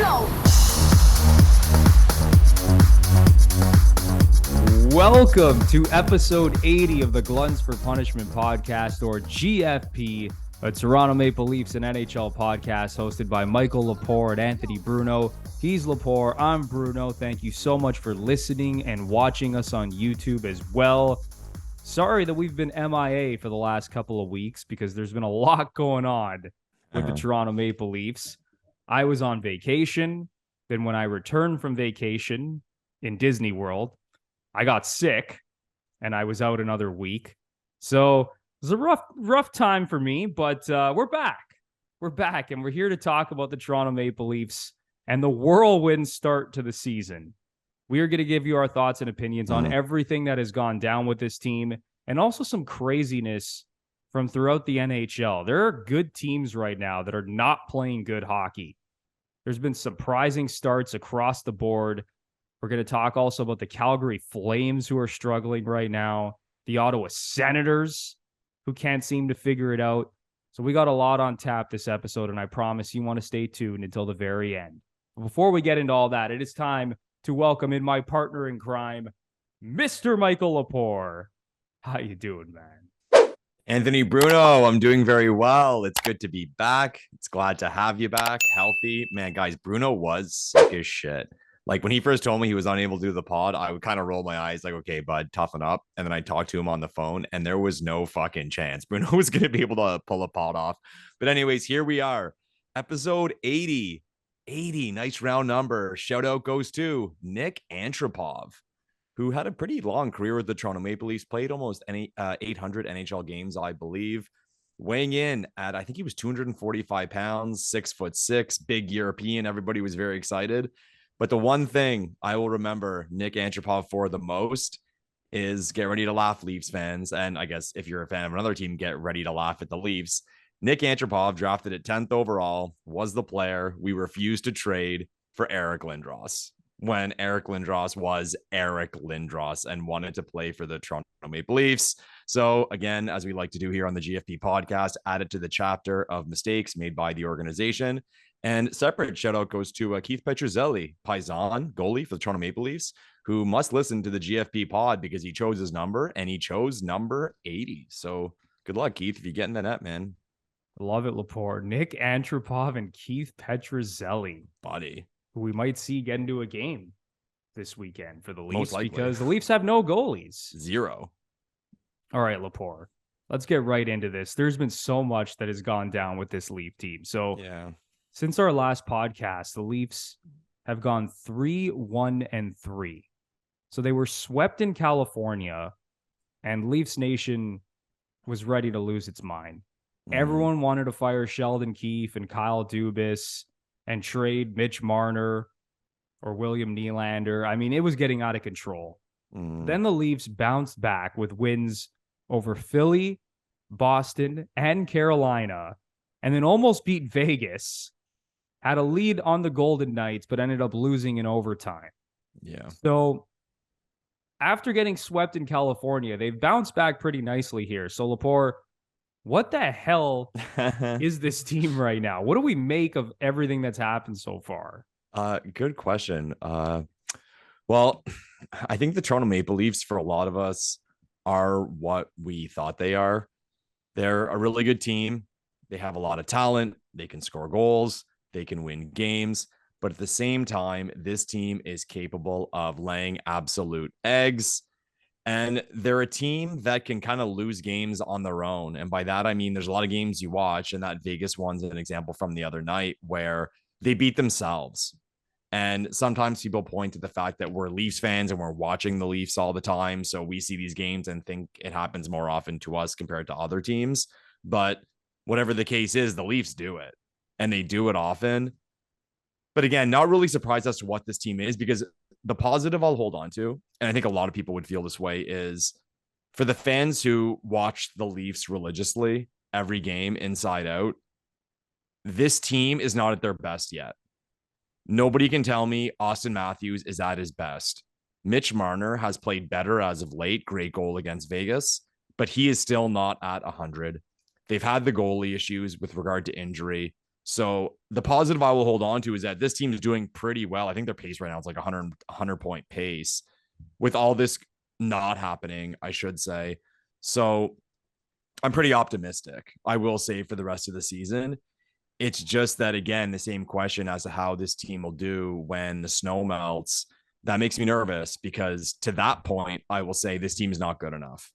flow. Welcome to episode 80 of the Gluttons For Punishment Podcast, or GFP, a Toronto Maple Leafs and NHL podcast hosted by Michael Lepore and Anthony Bruno. He's Lepore, I'm Bruno. Thank you so much for listening and watching us on YouTube as well. Sorry that we've been MIA for the last couple of weeks because there's been a lot going on with the Toronto Maple Leafs. I was on vacation. Then when I returned from vacation in Disney World, I got sick and I was out another week. So it was a rough time for me, but we're back. We're back and we're here to talk about the Toronto Maple Leafs and the whirlwind start to the season. We are going to give you our thoughts and opinions on everything that has gone down with this team and also some craziness from throughout the NHL. There are good teams right now that are not playing good hockey. There's been surprising starts across the board. We're going to talk also about the Calgary Flames, who are struggling right now, the Ottawa Senators, who can't seem to figure it out. So we got a lot on tap this episode, and I promise you want to stay tuned until the very end. But before we get into all that, it is time to welcome in my partner in crime, Mr. Michael Lepore. How you doing, man? Anthony Bruno, I'm doing very well. It's good to be back. It's glad to have you back, healthy. Man, guys, Bruno was sick as shit. Like, when he first told me he was unable to do the pod, I would kind of roll my eyes like, okay, bud, toughen up. And then I talked to him on the phone, and there was no fucking chance Bruno was going to be able to pull a pod off. But anyways, here we are. Episode 80. 80, nice round number. Shout out goes to Nick Antropov, who had a pretty long career with the Toronto Maple Leafs, played almost 800 NHL games, I believe. Weighing in at, I think he was 245 pounds, 6'6", big European. Everybody was very excited. But the one thing I will remember Nick Antropov for the most is get ready to laugh, Leafs fans. And I guess if you're a fan of another team, get ready to laugh at the Leafs. Nick Antropov, drafted at 10th overall, was the player we refused to trade for Eric Lindros when Eric Lindros was Eric Lindros and wanted to play for the Toronto Maple Leafs. So again, as we like to do here on the GFP podcast, added to the chapter of mistakes made by the organization. And separate shout out goes to Keith Petruzzelli, Paisan goalie for the Toronto Maple Leafs, who must listen to the GFP pod because he chose his number and he chose number 80. So good luck, Keith, if you get in the net, man. Love it, Lepore. Nick Antropov and Keith Petruzzelli, Buddy, who we might see get into a game this weekend for the Leafs likely, because the Leafs have no goalies. Zero. All right, Lepore, let's get right into this. There's been so much that has gone down with this Leaf team. So since our last podcast, the Leafs have gone 3-1-3. So they were swept in California, and Leafs Nation was ready to lose its mind. Everyone wanted to fire Sheldon Keefe and Kyle Dubas and trade Mitch Marner or William Nylander. I mean, it was getting out of control. Then the Leafs bounced back with wins over Philly, Boston, and Carolina, and then almost beat Vegas. Had a lead on the Golden Knights, but ended up losing in overtime. Yeah. So after getting swept in California, they've bounced back pretty nicely here. So Lepore, what the hell is this team right now? What do we make of everything that's happened so far? Good question. Well, I think the Toronto Maple Leafs, for a lot of us, are what we thought they are. They're a really good team. They have a lot of talent. They can score goals. They can win games. But at the same time, this team is capable of laying absolute eggs. And they're a team that can kind of lose games on their own. And by that, I mean, there's a lot of games you watch, and that Vegas one's an example from the other night where they beat themselves. And sometimes people point to the fact that we're Leafs fans and we're watching the Leafs all the time. So we see these games and think it happens more often to us compared to other teams. But whatever the case is, the Leafs do it, and they do it often. But again, not really surprised as to what this team is, because the positive I'll hold on to, and I think a lot of people would feel this way, is for the fans who watch the Leafs religiously every game inside out, this team is not at their best yet. Nobody can tell me Austin Matthews is at his best. Mitch Marner has played better as of late. Great goal against Vegas, but he is still not at 100. They've had the goalie issues with regard to injury. So the positive I will hold on to is that this team is doing pretty well. I think their pace right now is like 100 point pace with all this not happening, I should say. So I'm pretty optimistic, I will say, for the rest of the season. It's just that, again, the same question as to how this team will do when the snow melts. That makes me nervous because to that point, I will say this team is not good enough.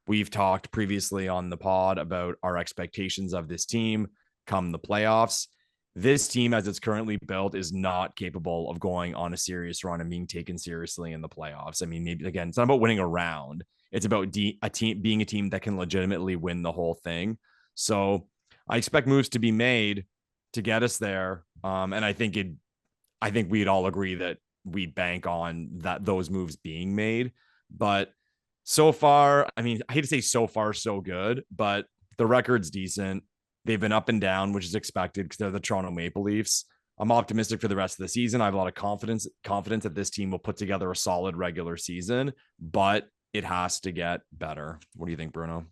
We've talked previously on the pod about our expectations of this team come the playoffs. This team, as it's currently built, is not capable of going on a serious run and being taken seriously in the playoffs. I mean, maybe, again, it's not about winning a round. It's about being a team that can legitimately win the whole thing. So I expect moves to be made to get us there. And I think we'd all agree that we'd bank on those moves being made. But so far, I mean, I hate to say so far so good, but the record's decent. They've been up and down, which is expected because they're the Toronto Maple Leafs. I'm optimistic for the rest of the season. I have a lot of confidence that this team will put together a solid regular season, but it has to get better. What do you think, Bruno?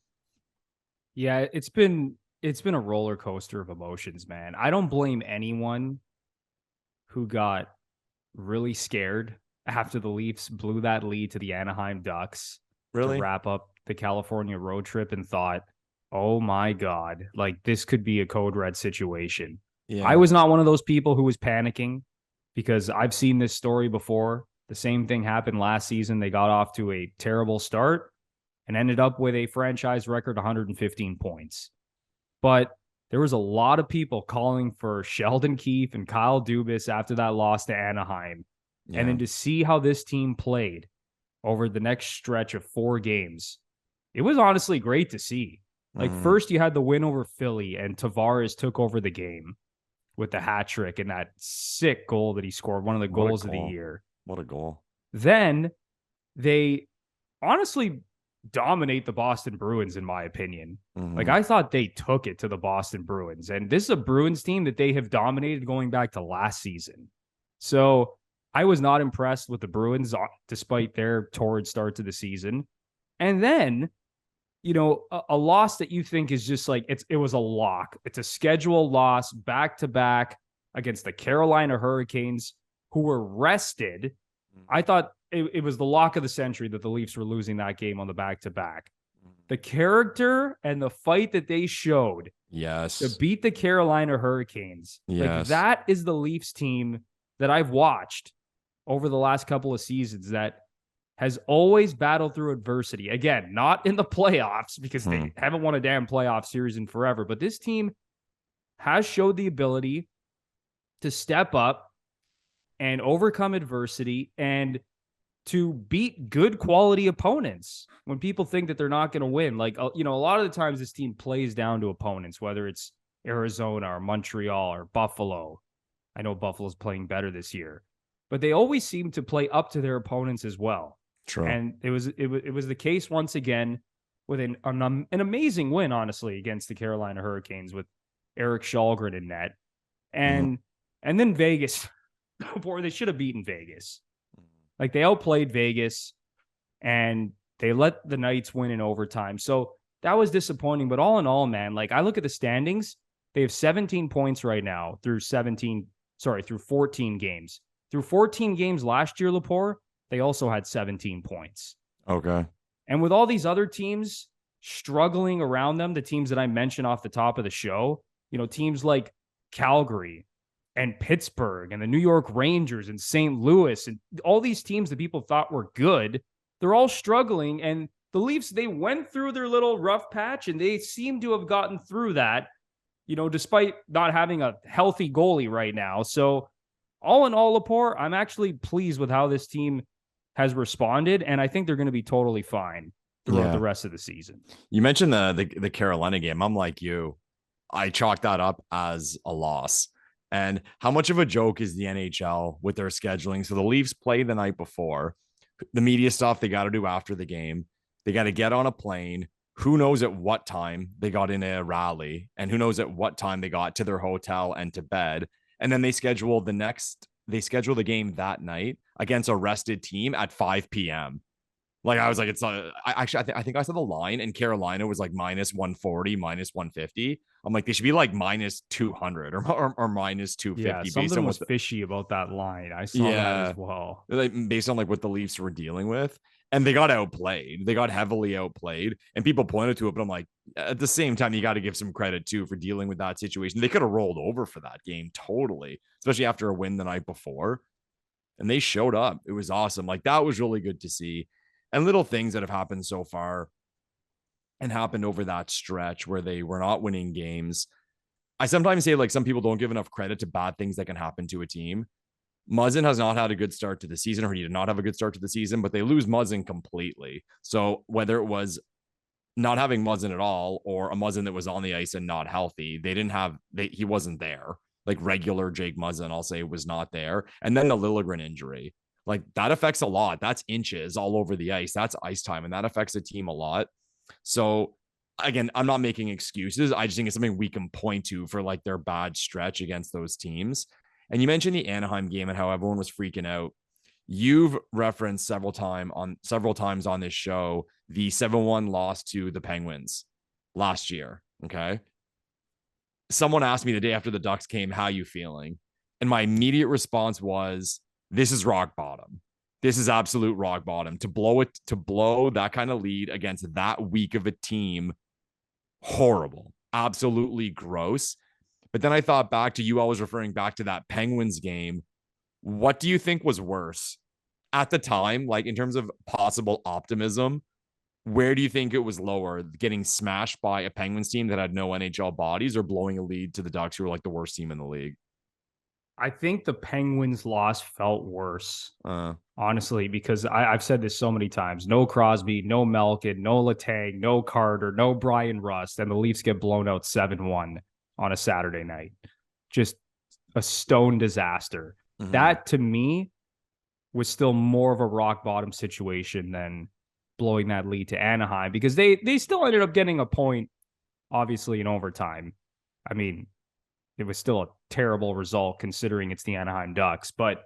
Yeah, it's been a roller coaster of emotions, man. I don't blame anyone who got really scared after the Leafs blew that lead to the Anaheim Ducks to wrap up the California road trip and thought, oh my God, like this could be a code red situation. Yeah. I was not one of those people who was panicking because I've seen this story before. The same thing happened last season. They got off to a terrible start and ended up with a franchise record 115 points. But there was a lot of people calling for Sheldon Keefe and Kyle Dubas after that loss to Anaheim. Yeah. And then to see how this team played over the next stretch of 4 games, it was honestly great to see. Like, first you had the win over Philly, and Tavares took over the game with the hat trick and that sick goal that he scored, one of the goals of the year. What a goal. Then they honestly dominate the Boston Bruins, in my opinion. Like, I thought they took it to the Boston Bruins, and this is a Bruins team that they have dominated going back to last season. So I was not impressed with the Bruins despite their torrid start to the season. And then, you know, a loss that you think is just like, it was a lock. It's a schedule loss back-to-back against the Carolina Hurricanes, who were rested. I thought it was the lock of the century that the Leafs were losing that game on the back-to-back. The character and the fight that they showed to beat the Carolina Hurricanes, like that is the Leafs team that I've watched over the last couple of seasons that has always battled through adversity. Again, not in the playoffs because they haven't won a damn playoff series in forever, but this team has showed the ability to step up and overcome adversity and to beat good quality opponents when people think that they're not going to win. Like, you know, a lot of the times this team plays down to opponents, whether it's Arizona or Montreal or Buffalo. I know Buffalo's playing better this year, but they always seem to play up to their opponents as well. True. And it was the case once again with an amazing win, honestly, against the Carolina Hurricanes with Eric Shalgren in net. And then Vegas, boy, they should have beaten Vegas. Like, they outplayed Vegas and they let the Knights win in overtime. So that was disappointing. But all in all, man, like, I look at the standings, they have 17 points right now through 14 games. Through 14 games last year, Lepore, they also had 17 points. Okay. And with all these other teams struggling around them, the teams that I mentioned off the top of the show, you know, teams like Calgary and Pittsburgh and the New York Rangers and St. Louis and all these teams that people thought were good, they're all struggling. And the Leafs, they went through their little rough patch and they seem to have gotten through that, you know, despite not having a healthy goalie right now. So all in all, Lepore, I'm actually pleased with how this team has responded, and I think they're going to be totally fine throughout the rest of the season. You mentioned the Carolina game. I'm like you. I chalked that up as a loss. And how much of a joke is the NHL with their scheduling? So the Leafs play the night before. The media stuff they got to do after the game. They got to get on a plane. Who knows at what time they got in a rally, and who knows at what time they got to their hotel and to bed. And then they schedule the game that night against a rested team at 5 p.m. Like I was like, it's not. I think I saw the line, and Carolina was like minus 140, minus 150. I'm like, they should be like minus 200 or minus 250. Yeah, based something on was what fishy about that line. I saw that as well. like based on like what the Leafs were dealing with, and they got outplayed. They got heavily outplayed, and people pointed to it. But I'm like, at the same time, you got to give some credit too for dealing with that situation. They could have rolled over for that game totally, especially after a win the night before, and they showed up. It was awesome. Like that was really good to see. And little things that have happened so far and happened over that stretch where they were not winning games. I sometimes say like some people don't give enough credit to bad things that can happen to a team. Muzzin has not had a good start to the season, or he did not have a good start to the season, but they lose Muzzin completely. So whether it was not having Muzzin at all or a Muzzin that was on the ice and not healthy, he wasn't there. Like regular Jake Muzzin, I'll say, was not there. And then the Liljegren injury. Like that affects a lot. That's inches all over the ice. That's ice time. And that affects a team a lot. So again, I'm not making excuses. I just think it's something we can point to for like their bad stretch against those teams. And you mentioned the Anaheim game and how everyone was freaking out. You've referenced several times on this show the 7-1 loss to the Penguins last year. Okay. Someone asked me the day after the Ducks came, how you feeling? And my immediate response was, this is rock bottom. This is absolute rock bottom. To blow that kind of lead against that weak of a team, horrible, absolutely gross. But then I thought back to you always referring back to that Penguins game. What do you think was worse at the time? Like in terms of possible optimism, where do you think it was lower? Getting smashed by a Penguins team that had no NHL bodies, or blowing a lead to the Ducks, who were like the worst team in the league? I think the Penguins' loss felt worse, honestly, because I've said this so many times. No Crosby, no Malkin, no Letang, no Carter, no Brian Rust, and the Leafs get blown out 7-1 on a Saturday night. Just a stone disaster. Mm-hmm. That, to me, was still more of a rock bottom situation than blowing that lead to Anaheim, because they still ended up getting a point, obviously, in overtime. I mean, it was still a terrible result considering it's the Anaheim Ducks. But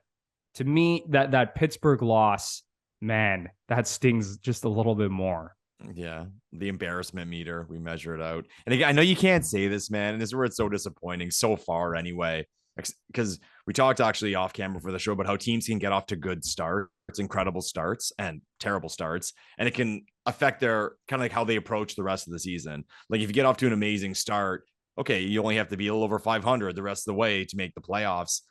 to me, that Pittsburgh loss, man, that stings just a little bit more. Yeah, the embarrassment meter, we measure it out. And again, I know you can't say this, man, and this is where it's so disappointing so far anyway, because we talked actually off camera for the show about how teams can get off to good starts, incredible starts, and terrible starts, and it can affect their kind of like how they approach the rest of the season. Like if you get off to an amazing start, okay, you only have to be a little over 500 the rest of the way to make the playoffs.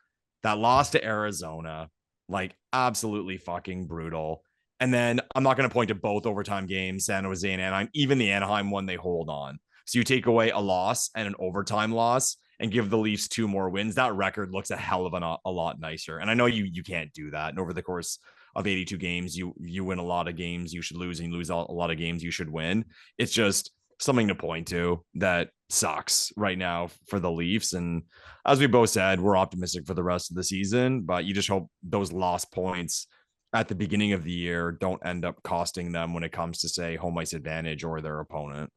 That loss to Arizona, like absolutely fucking brutal. And then I'm not going to point to both overtime games, San Jose and Anaheim. Even the Anaheim one, they hold on. So you take away a loss and an overtime loss and give the Leafs 2 more wins. That record looks a hell of a lot nicer. And I know you can't do that. And over the course of 82 games, you win a lot of games you should lose, and you lose a lot of games you should win. It's just something to point to that sucks right now for the Leafs. And as we both said, we're optimistic for the rest of the season, but you just hope those lost points at the beginning of the year don't end up costing them when it comes to, say, home ice advantage or their opponent.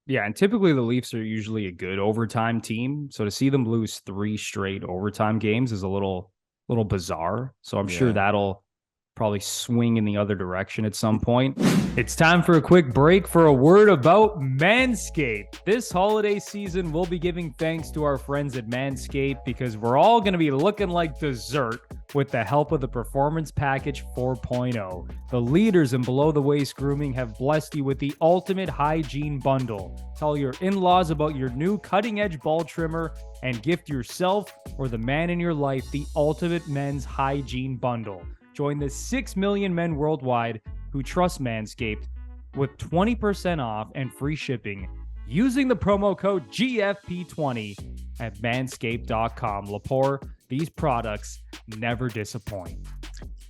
Yeah, and typically the Leafs are usually a good overtime team. So to see them lose 3 straight overtime games is a little bizarre. So I'm sure that'll probably swing in the other direction at some point. It's time for a quick break for a word about MANSCAPED. This holiday season, we'll be giving thanks to our friends at MANSCAPED because we're all going to be looking like dessert with the help of the Performance Package 4.0. The leaders in below-the-waist grooming have blessed you with the ultimate hygiene bundle. Tell your in-laws about your new cutting-edge ball trimmer and gift yourself or the man in your life the ultimate men's hygiene bundle. Join the 6 million men worldwide who trust MANSCAPED with 20% off and free shipping using the promo code GFP20 at manscaped.com. Lepore, these products never disappoint.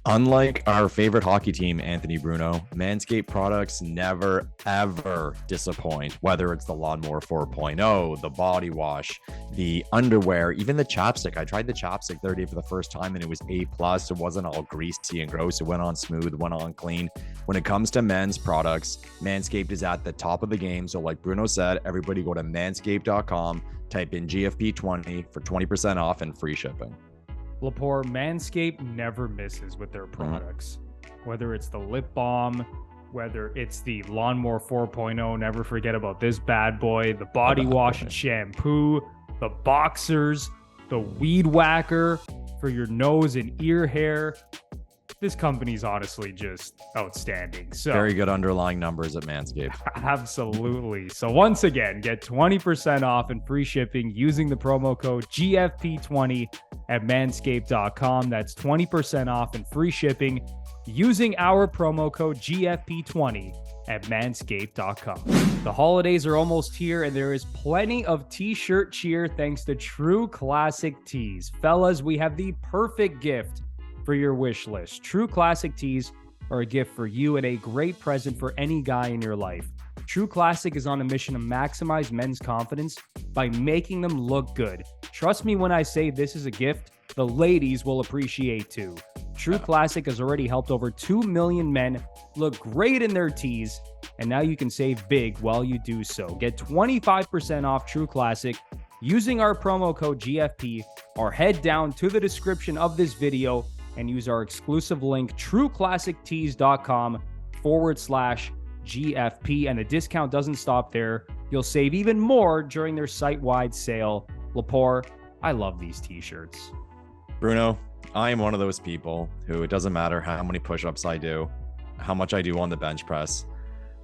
Unlike our favorite hockey team, Anthony Bruno, MANSCAPED products never, ever disappoint. Whether it's the Lawnmower 4.0, the body wash, the underwear, even the chapstick. I tried the chapstick the other day for the first time and it was A+. It wasn't all greasy and gross. It went on smooth, went on clean. When it comes to men's products, MANSCAPED is at the top of the game. So like Bruno said, everybody go to manscaped.com, type in GFP20 for 20% off and free shipping. Lepore, MANSCAPED never misses with their products. Whether it's the lip balm, whether it's the Lawnmower 4.0, never forget about this bad boy, the body wash and shampoo, the boxers, the weed whacker for your nose and ear hair. This company's honestly just outstanding. So very good underlying numbers at MANSCAPED. Absolutely. So once again, get 20% off and free shipping using the promo code GFP20 at manscaped.com. That's 20% off and free shipping using our promo code GFP20 at manscaped.com. The holidays are almost here and there is plenty of t-shirt cheer thanks to True Classic Tees. Fellas, we have the perfect gift for your wish list. True Classic Tees are a gift for you and a great present for any guy in your life. True Classic is on a mission to maximize men's confidence by making them look good. Trust me when I say this is a gift the ladies will appreciate too. True Classic has already helped over 2 million men look great in their tees, and now you can save big while you do so. Get 25% off True Classic using our promo code GFP, or head down to the description of this video and use our exclusive link, trueclassictees.com/GFP. And the discount doesn't stop there. You'll save even more during their site-wide sale. Lepore, I love these t-shirts. Bruno, I am one of those people who it doesn't matter how many push-ups I do, how much I do on the bench press,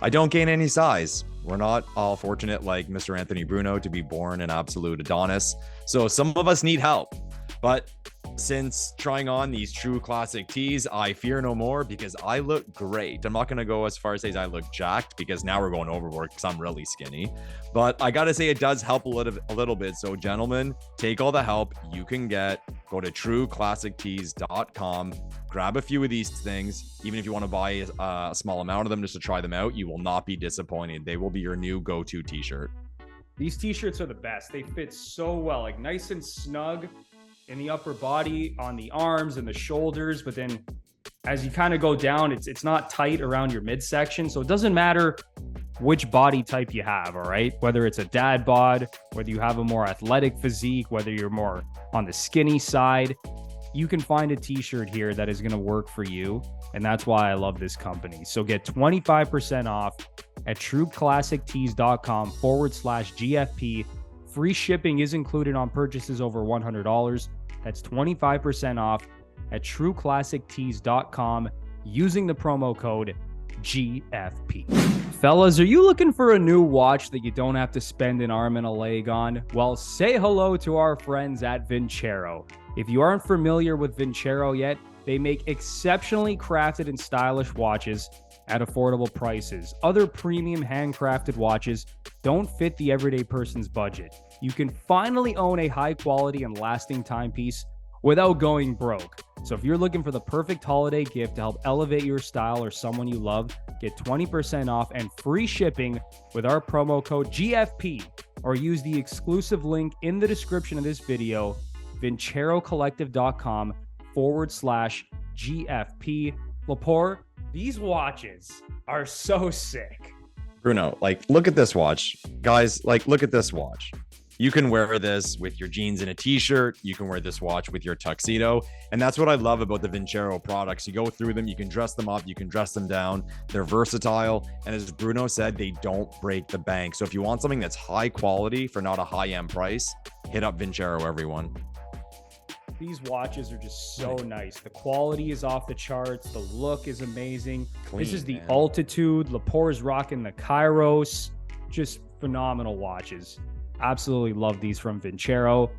I don't gain any size. We're not all fortunate like Mr. Anthony Bruno to be born an absolute Adonis. So some of us need help. But since trying on these True Classic tees, I fear no more because I look great. I'm not going to go as far as say I look jacked because now we're going overboard because I'm really skinny. But I got to say it does help a little bit. So gentlemen, take all the help you can get. Go to trueclassictees.com. Grab a few of these things. Even if you want to buy a small amount of them just to try them out, you will not be disappointed. They will be your new go-to t-shirt. These t-shirts are the best. They fit so well, like nice and snug in the upper body, on the arms and the shoulders, but then as you kind of go down, it's not tight around your midsection. So it doesn't matter which body type you have, all right? Whether it's a dad bod, whether you have a more athletic physique, whether you're more on the skinny side, you can find a t-shirt here that is going to work for you. And that's why I love this company. So get 25% off at trueclassictees.com/GFP. Free shipping is included on purchases over $100. That's 25% off at trueclassictees.com using the promo code GFP. Fellas, are you looking for a new watch that you don't have to spend an arm and a leg on? Well, say hello to our friends at Vincero. If you aren't familiar with Vincero yet, they make exceptionally crafted and stylish watches at affordable prices. Other premium handcrafted watches don't fit the everyday person's budget. You can finally own a high quality and lasting timepiece without going broke. So if you're looking for the perfect holiday gift to help elevate your style or someone you love, get 20% off and free shipping with our promo code GFP, or use the exclusive link in the description of this video, vincerocollective.com/GFP. Lepore, these watches are so sick. Bruno, like, look at this watch. Guys, like, look at this watch. You can wear this with your jeans and a t-shirt. You can wear this watch with your tuxedo. And that's what I love about the Vincero products. You go through them, you can dress them up, you can dress them down. They're versatile. And as Bruno said, they don't break the bank. So if you want something that's high quality for not a high-end price, hit up Vincero, everyone. These watches are just so nice. The quality is off the charts. The look is amazing. This is the Altitude. Lepore is rocking the Kairos. Just phenomenal watches. Absolutely love these from Vincero.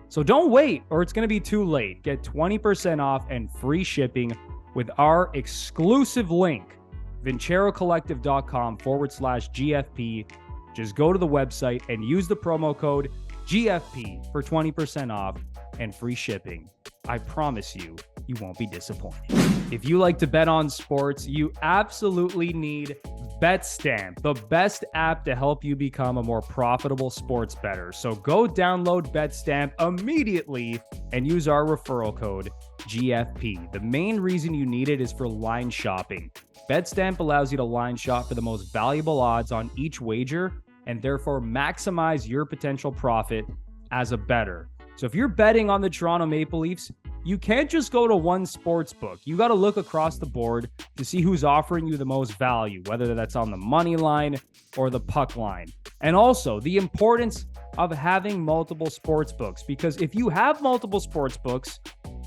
So don't wait, or it's going to be too late. Get 20% off and free shipping with our exclusive link, vincerocollective.com/GFP. Just go to the website and use the promo code GFP for 20% off and free shipping. I promise you, you won't be disappointed. If you like to bet on sports, you absolutely need Betstamp, the best app to help you become a more profitable sports bettor. So go download Betstamp immediately and use our referral code GFP. The main reason you need it is for line shopping. Betstamp allows you to line shop for the most valuable odds on each wager and therefore maximize your potential profit as a bettor. So if you're betting on the Toronto Maple Leafs, you can't just go to one sports book. You got to look across the board to see who's offering you the most value, whether that's on the money line or the puck line. And also the importance of having multiple sports books, because if you have multiple sports books,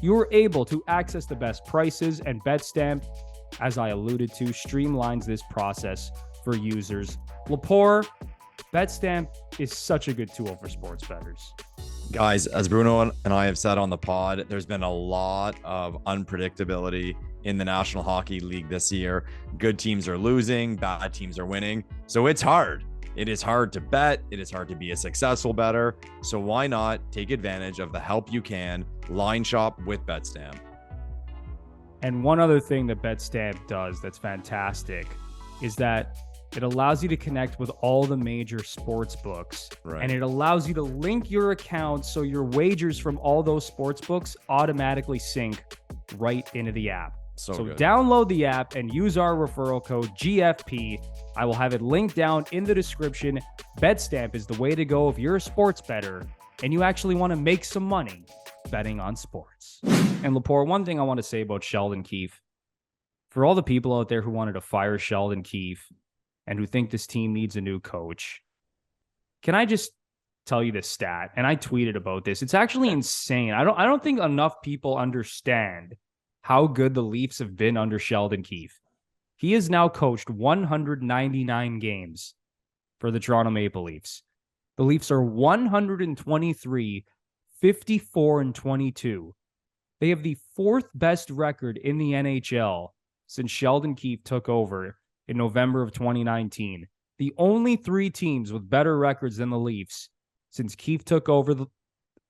you're able to access the best prices, and Betstamp, as I alluded to, streamlines this process for users. Lepore, Betstamp is such a good tool for sports bettors. Guys, as Bruno and I have said on the pod, there's been a lot of unpredictability in the National Hockey League this year. Good teams are losing, bad teams are winning. So it's hard. It is hard to bet. It is hard to be a successful bettor. So why not take advantage of the help you can, line shop with Betstamp. And one other thing that Betstamp does that's fantastic is that it allows you to connect with all the major sports books, and it allows you to link your account so your wagers from all those sports books automatically sync right into the app. So download the app and use our referral code GFP. I will have it linked down in the description. Betstamp is the way to go if you're a sports bettor and you actually want to make some money betting on sports. And Lepore, one thing I want to say about Sheldon Keefe, for all the people out there who wanted to fire Sheldon Keefe and who think this team needs a new coach, can I just tell you this stat? And I tweeted about this. It's actually insane. I don't think enough people understand how good the Leafs have been under Sheldon Keefe. He has now coached 199 games for the Toronto Maple Leafs. The Leafs are 123, 54, and 22. They have the fourth best record in the NHL since Sheldon Keefe took over in November of 2019. The only three teams with better records than the Leafs since Keefe took over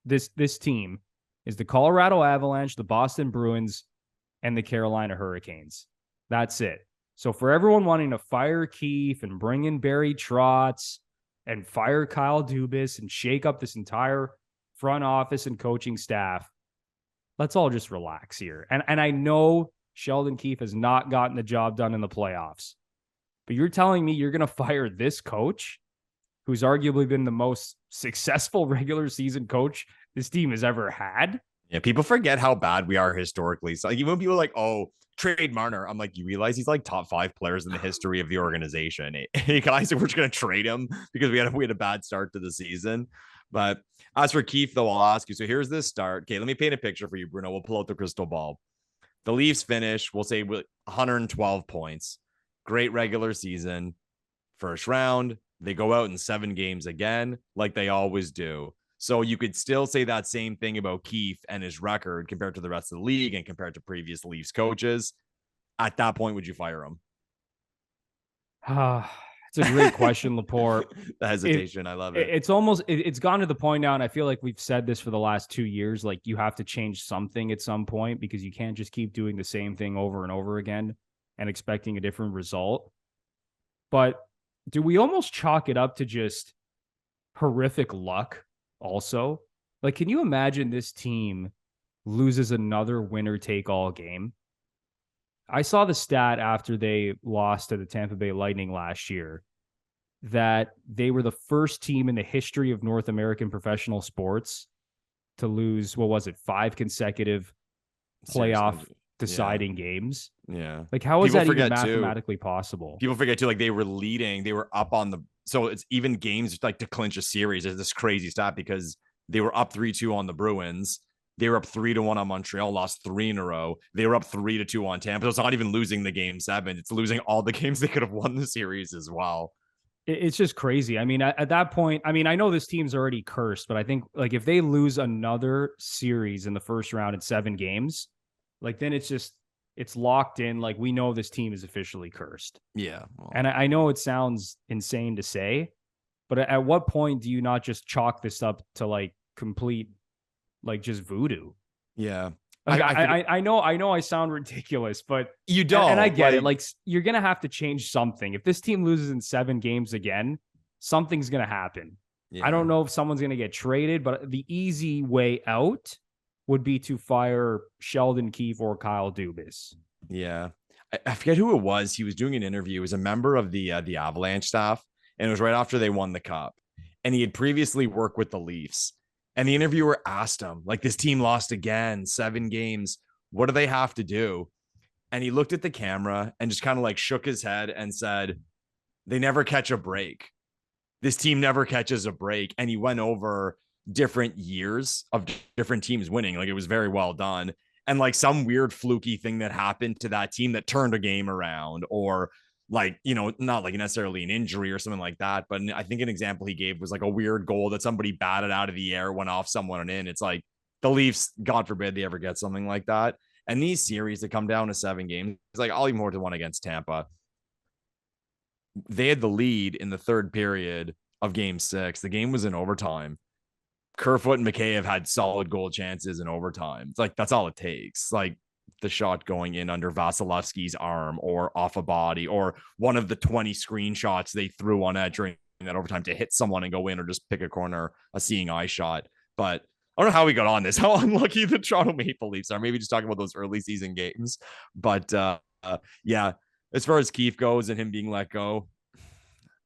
this team is the Colorado Avalanche, the Boston Bruins, and the Carolina Hurricanes. That's it. So for everyone wanting to fire Keefe and bring in Barry Trotz and fire Kyle Dubas and shake up this entire front office and coaching staff, let's all just relax here. And I know Sheldon Keefe has not gotten the job done in the playoffs, but you're telling me you're going to fire this coach who's arguably been the most successful regular season coach this team has ever had? Yeah, people forget how bad we are historically. So like, even when people are like, oh, trade Marner, I'm like, you realize he's like top 5 players in the history of the organization. Hey guys, we're just going to trade him because we had a bad start to the season. But as for Keefe, though, I'll ask you. So here's this start. Okay, let me paint a picture for you, Bruno. We'll pull out the crystal ball. The Leafs finish, we'll say, with 112 points. Great regular season. First round, they go out in 7 games again, like they always do. So you could still say that same thing about Keefe and his record compared to the rest of the league and compared to previous Leafs coaches. At that point, would you fire him? It's a great question, Lepore. The hesitation, I love it. It's gone to the point now, and I feel like we've said this for the last 2 years, like you have to change something at some point because you can't just keep doing the same thing over and over again and expecting a different result. But do we almost chalk it up to just horrific luck also? Like, can you imagine this team loses another winner-take-all game? I saw the stat after they lost to the Tampa Bay Lightning last year that they were the first team in the history of North American professional sports to lose, 5 consecutive playoff deciding games. Yeah. Like, how is that even mathematically possible? People forget too, like they were leading, they were up on the, so it's even games like to clinch a series. There's this crazy stat because they were up 3-2 on the Bruins. They were up 3-1 on Montreal, lost 3 in a row. They were up 3-2 on Tampa. So it's not even losing the game 7. It's losing all the games they could have won the series as well. It's just crazy. I mean, at that point, I mean, I know this team's already cursed, but I think like if they lose another series in the first round in 7 games, like then it's locked in. Like we know this team is officially cursed. Yeah. Well. And I know it sounds insane to say, but at what point do you not just chalk this up to like complete, like just voodoo? Yeah. Like, I know I sound ridiculous, but you don't. And I get it. Like you're going to have to change something. If this team loses in 7 games again, something's going to happen. Yeah. I don't know if someone's going to get traded, but the easy way out would be to fire Sheldon Keefe or Kyle Dubas. Yeah. I forget who it was. He was doing an interview. He was a member of the Avalanche staff, and it was right after they won the cup. And he had previously worked with the Leafs. And the interviewer asked him, like, this team lost again, 7 games. What do they have to do? And he looked at the camera and just kind of like shook his head and said, they never catch a break. This team never catches a break. And he went over different years of different teams winning. Like, it was very well done. And like some weird fluky thing that happened to that team that turned a game around, or like, you know, not like necessarily an injury or something like that. But I think an example he gave was like a weird goal that somebody batted out of the air, went off someone and in. It's like the Leafs, God forbid they ever get something like that. And these series that come down to 7 games, it's like I'll even more to one against Tampa. They had the lead in the third period of game 6. The game was in overtime. Kerfoot and McKay have had solid goal chances in overtime. It's like, that's all it takes. Like the shot going in under Vasilevsky's arm or off a body, or one of the 20 screenshots they threw on that during that overtime to hit someone and go in, or just pick a corner, a seeing eye shot. But I don't know how we got on this, how unlucky the Toronto Maple Leafs are. Maybe just talking about those early season games. But yeah, as far as Keefe goes and him being let go,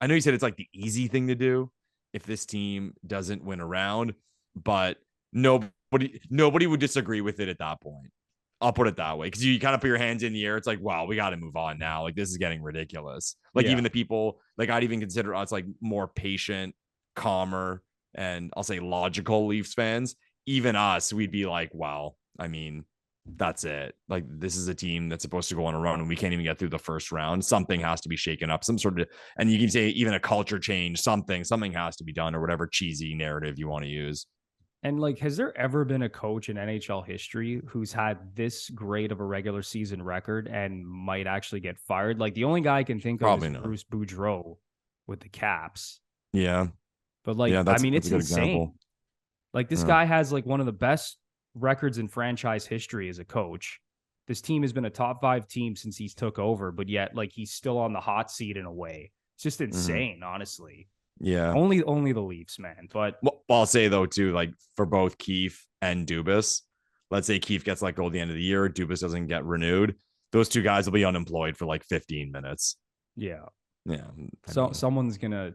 I know you said it's like the easy thing to do if this team doesn't win a round, but nobody would disagree with it at that point. I'll put it that way, because you kind of put your hands in the air. It's like, wow, we got to move on now. Like, this is getting ridiculous. Like, even the people, like, I'd even consider us like more patient, calmer, and I'll say logical Leafs fans. Even us, we'd be like, wow, I mean, that's it. Like, this is a team that's supposed to go on a run and we can't even get through the first round. Something has to be shaken up, some sort of, and you can say even a culture change, something has to be done, or whatever cheesy narrative you want to use. And like, has there ever been a coach in NHL history who's had this great of a regular season record and might actually get fired? Like, the only guy I can think of is Bruce Boudreau with the Caps. Yeah. But like, I mean, it's insane. Example. Like, this guy has like one of the best records in franchise history as a coach. This team has been a top 5 team since he's took over, but yet like he's still on the hot seat in a way. It's just insane, honestly. Yeah. Only the Leafs, man. But well, I'll say though too, like for both Keefe and Dubas, let's say Keefe gets let go at the end of the year, Dubas doesn't get renewed, those two guys will be unemployed for like 15 minutes. Yeah. Yeah. So someone's gonna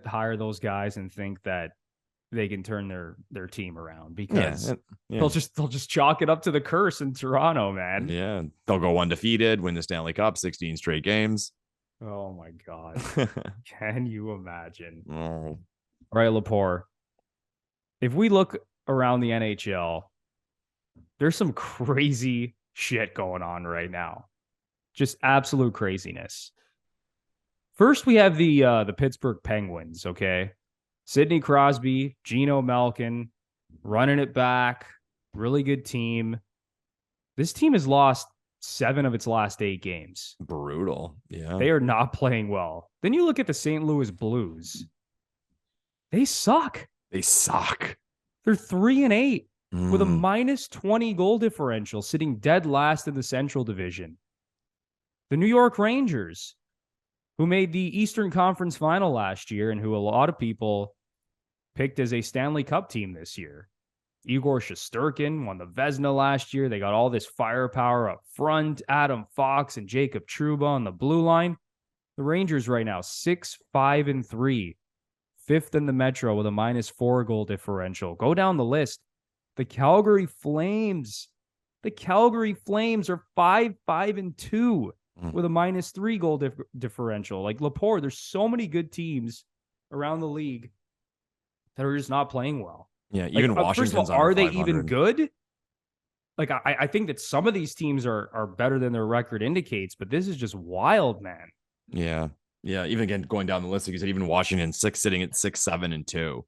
hire those guys and think that they can turn their team around, because they'll just chalk it up to the curse in Toronto, man. Yeah. They'll go undefeated, win the Stanley Cup, 16 straight games. Oh my God. Can you imagine? Oh. All right, Lepore. If we look around the NHL, there's some crazy shit going on right now. Just absolute craziness. First, we have the Pittsburgh Penguins, okay? Sidney Crosby, Geno Malkin, running it back. Really good team. This team has lost 7 of its last 8 games. Brutal. Yeah. They are not playing well. Then you look at the St. Louis Blues. They suck. They suck. They're 3-8 with a -20 goal differential, sitting dead last in the Central Division. The New York Rangers, who made the Eastern Conference Final last year and who a lot of people picked as a Stanley Cup team this year. Igor Shesterkin won the Vezina last year. They got all this firepower up front. Adam Fox and Jacob Trouba on the blue line. The Rangers right now, 6-5-3. 5th in the Metro with a -4 goal differential. Go down the list. The Calgary Flames. The Calgary Flames are 5-5-2 with a -3 goal differential. Like, Lepore, there's so many good teams around the league that are just not playing well. Yeah, even like, Washington's first of all, are they 500. even good? Like, I think that some of these teams are better than their record indicates, but this is just wild, man. Yeah. Yeah. Even again, going down the list, like you said, even Washington sitting at 6-7-2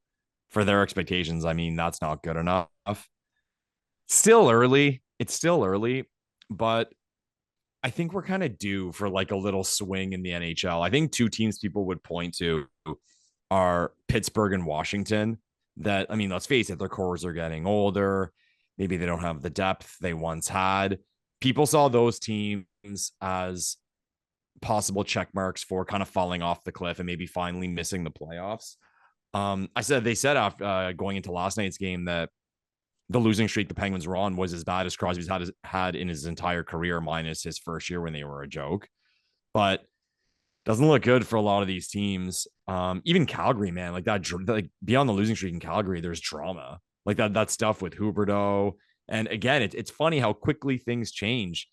for their expectations. I mean, that's not good enough. Still early. It's still early, but I think we're kind of due for like a little swing in the NHL. I think 2 teams people would point to are Pittsburgh and Washington. That, I mean, let's face it, their cores are getting older. Maybe they don't have the depth they once had. People saw those teams as possible check marks for kind of falling off the cliff and maybe finally missing the playoffs. They said after going into last night's game that the losing streak the Penguins were on was as bad as Crosby's had in his entire career, minus his first year when they were a joke. But Doesn't look good for a lot of these teams. Even Calgary, man, like that, like beyond the losing streak in Calgary, there's drama like that stuff with Huberdeau. And again, it's funny how quickly things change.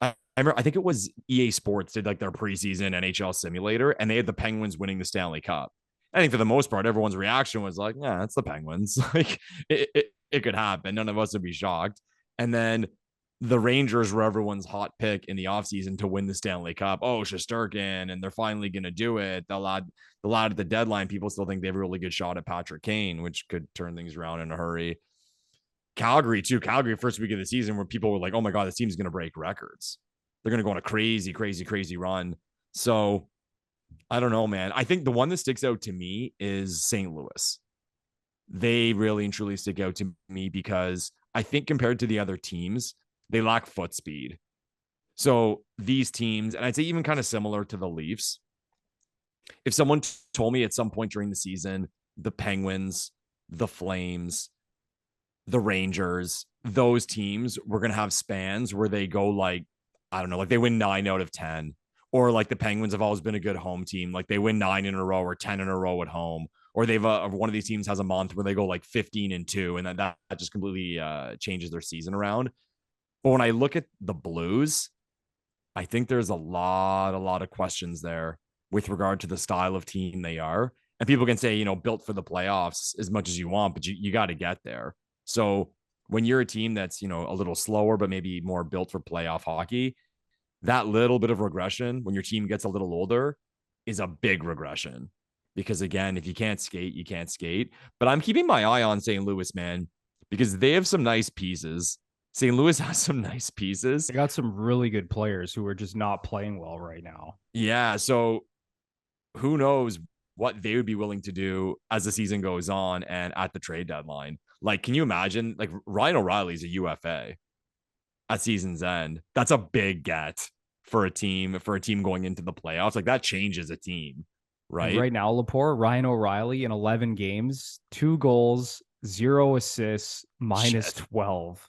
I remember, I think it was EA Sports did like their preseason NHL simulator, and they had the Penguins winning the Stanley Cup. I think for the most part, everyone's reaction was like, "Yeah, it's the Penguins. Like it could happen. None of us would be shocked." And then the Rangers were everyone's hot pick in the offseason to win the Stanley Cup. Oh, Shesterkin, and they're finally going to do it. The lad at the deadline, people still think they have a really good shot at Patrick Kane, which could turn things around in a hurry. Calgary, too. Calgary, first week of the season, where people were like, oh my God, this team's going to break records. They're going to go on a crazy, crazy, crazy run. So I don't know, man. I think the one that sticks out to me is St. Louis. They really and truly stick out to me because I think compared to the other teams, they lack foot speed. So these teams, and I'd say even kind of similar to the Leafs, if someone told me at some point during the season, the Penguins, the Flames, the Rangers, those teams were going to have spans where they go like, I don't know, like they win 9 out of 10, or like the Penguins have always been a good home team. Like they win 9 in a row or 10 in a row at home, or they've one of these teams has a month where they go like 15-2, and that just completely changes their season around. But when I look at the Blues, I think there's a lot of questions there with regard to the style of team they are. And people can say, built for the playoffs as much as you want, but you got to get there. So when you're a team that's, a little slower, but maybe more built for playoff hockey, that little bit of regression when your team gets a little older is a big regression. Because again, if you can't skate, you can't skate. But I'm keeping my eye on St. Louis, man, because they have some nice pieces. St. Louis has some nice pieces. They got some really good players who are just not playing well right now. Yeah. So who knows what they would be willing to do as the season goes on and at the trade deadline. Like, can you imagine? Like, Ryan O'Reilly's a UFA at season's end. That's a big get for a team going into the playoffs. Like, that changes a team, right? And right now, Lepore, Ryan O'Reilly in 11 games, 2 goals, 0 assists, minus 12.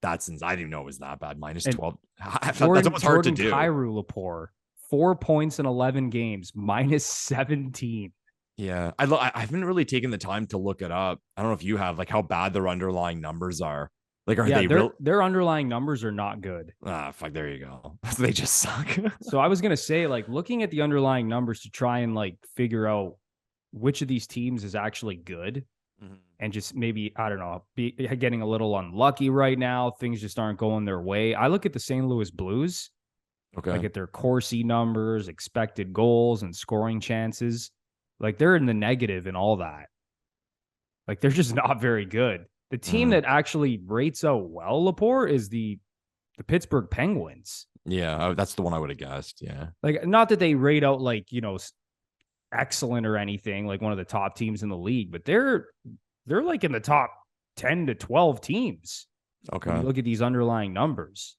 That's I didn't know it was that bad. Minus 12. That's almost hard to do. Kyrou Lepore, 4 points in 11 games, minus 17. Yeah, I haven't really taken the time to look it up. I don't know if you have, like, how bad their underlying numbers are. Like, are they real? Their underlying numbers are not good. Fuck, there you go. They just suck. So I was gonna say, like, looking at the underlying numbers to try and like figure out which of these teams is actually good, and just maybe, I don't know, be getting a little unlucky right now. Things just aren't going their way. I look at the St. Louis Blues. Okay. Like at their Corsi numbers, expected goals, and scoring chances. Like they're in the negative and all that. Like they're just not very good. The team that actually rates out well, Lepore, is the Pittsburgh Penguins. Yeah, that's the one I would have guessed. Yeah. Like, not that they rate out like, excellent or anything, like one of the top teams in the league, but they're like in the top 10 to 12 teams. Okay. When you look at these underlying numbers.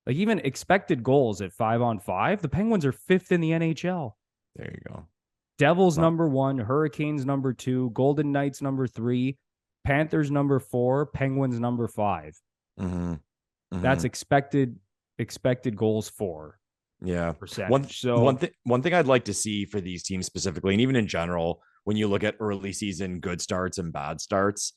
Like even expected goals at 5-on-5, the Penguins are 5th in the NHL. There you go. Devils number 1, Hurricanes number 2, Golden Knights number 3, Panthers number 4, Penguins number 5. That's expected goals for. Yeah. Percentage. One thing I'd like to see for these teams specifically, and even in general, when you look at early season good starts and bad starts,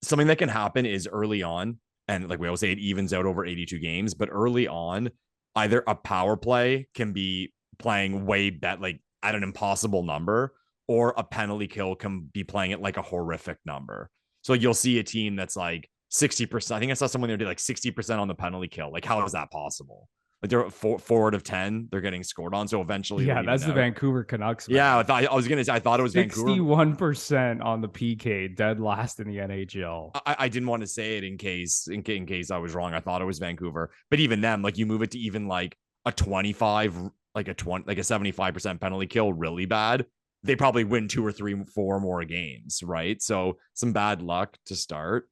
something that can happen is early on, and like we always say, it evens out over 82 games, but early on, either a power play can be playing way bet like at an impossible number, or a penalty kill can be playing at like a horrific number. So you'll see a team that's like 60%. I think I saw someone there do like 60% on the penalty kill. Like, how is that possible? Like they're 4 out of 10, they're getting scored on. So eventually, that's the Vancouver Canucks. Man. Yeah, I was gonna say, I thought it was 61% on the PK, dead last in the NHL. I didn't want to say it in case I was wrong. I thought it was Vancouver, but even them, like you move it to even like a 25, like a 75% penalty kill, really bad. They probably win 2 or 3, 4 more games, right? So some bad luck to start.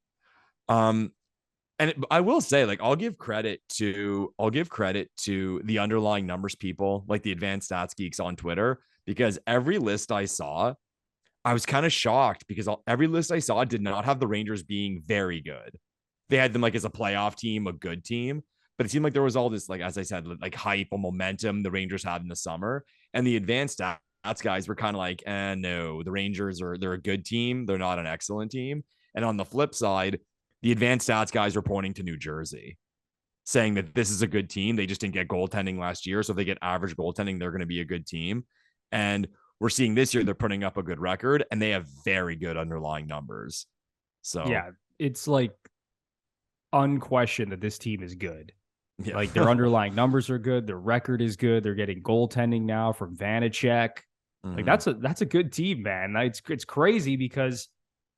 I will say, like, I'll give credit to the underlying numbers people, like the advanced stats geeks on Twitter, because every list I saw, I was kind of shocked because every list I saw did not have the Rangers being very good. They had them like as a playoff team, a good team, but it seemed like there was all this, like, as I said, like hype or momentum the Rangers had in the summer. And the advanced stats guys were kind of like, no, the Rangers they're a good team. They're not an excellent team. And on the flip side, the advanced stats guys were pointing to New Jersey, saying that this is a good team. They just didn't get goaltending last year. So if they get average goaltending, they're going to be a good team. And we're seeing this year, they're putting up a good record and they have very good underlying numbers. So yeah, it's like unquestioned that this team is good. Yeah. Like their underlying numbers are good. Their record is good. They're getting goaltending now from Vanacek. Like that's a good team, man. It's crazy because,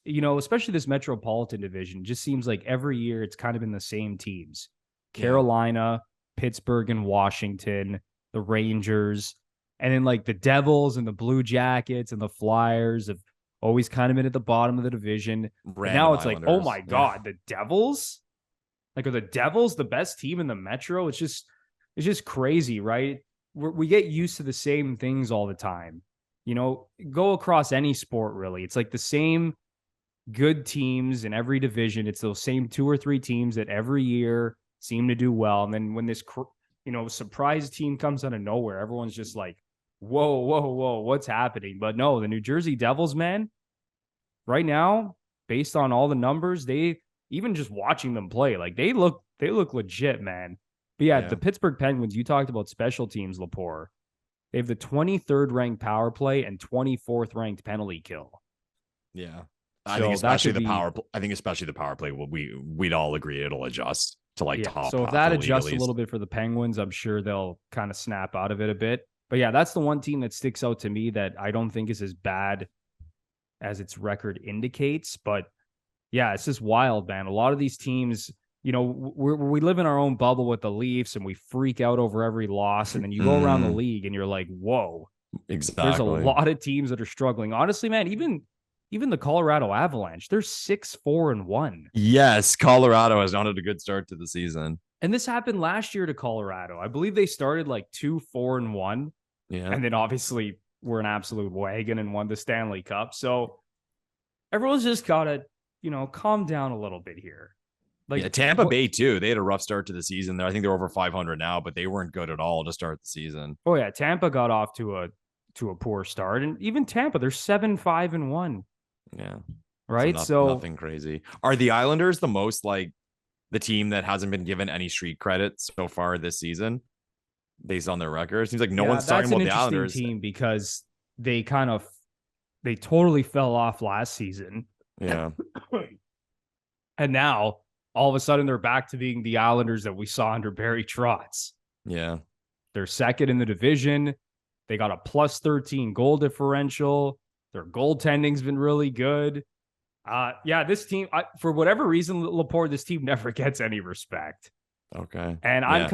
especially this Metropolitan Division just seems like every year it's kind of been the same teams. Carolina, Pittsburgh, and Washington, the Rangers, and then like the Devils and the Blue Jackets and the Flyers have always kind of been at the bottom of the division. Now it's Islanders. like, oh my God, the Devils? Like, are the Devils the best team in the Metro? It's just crazy, right? We get used to the same things all the time. Go across any sport, really. It's like the same good teams in every division. It's those same 2 or 3 teams that every year seem to do well. And then when this, surprise team comes out of nowhere, everyone's just like, whoa, what's happening? But no, the New Jersey Devils, man, right now, based on all the numbers, even just watching them play, like they look legit, man. But yeah, the Pittsburgh Penguins, you talked about special teams, Lepore. They have the 23rd ranked power play and 24th ranked penalty kill. Yeah. I think especially the power play, we'd all agree it'll adjust to like top. So if that adjusts a little bit for the Penguins, I'm sure they'll kind of snap out of it a bit. But yeah, that's the one team that sticks out to me that I don't think is as bad as its record indicates. But yeah, it's just wild, man. A lot of these teams, we live in our own bubble with the Leafs and we freak out over every loss. And then you go around the league and you're like, whoa, exactly. There's a lot of teams that are struggling. Honestly, man, even the Colorado Avalanche, they're 6-4-1. Yes, Colorado has not had a good start to the season. And this happened last year to Colorado. I believe they started like 2-4-1. Yeah. And then obviously were an absolute wagon and won the Stanley Cup. So everyone's just got to, calm down a little bit here. Like Tampa Bay too. They had a rough start to the season there. I think they're over 500 now, but they weren't good at all to start the season. Oh yeah, Tampa got off to a poor start, and even Tampa, they're 7-5-1. Yeah. Right. So nothing crazy. Are the Islanders the most like the team that hasn't been given any street credit so far this season based on their record? It seems like no one's talking about the Islanders team because they totally fell off last season. Yeah. And now all of a sudden they're back to being the Islanders that we saw under Barry Trotz. Yeah. They're second in the division. They got a +13 goal differential. Their goaltending's been really good. This team, for whatever reason, Lepore, this team never gets any respect. Okay. And I'm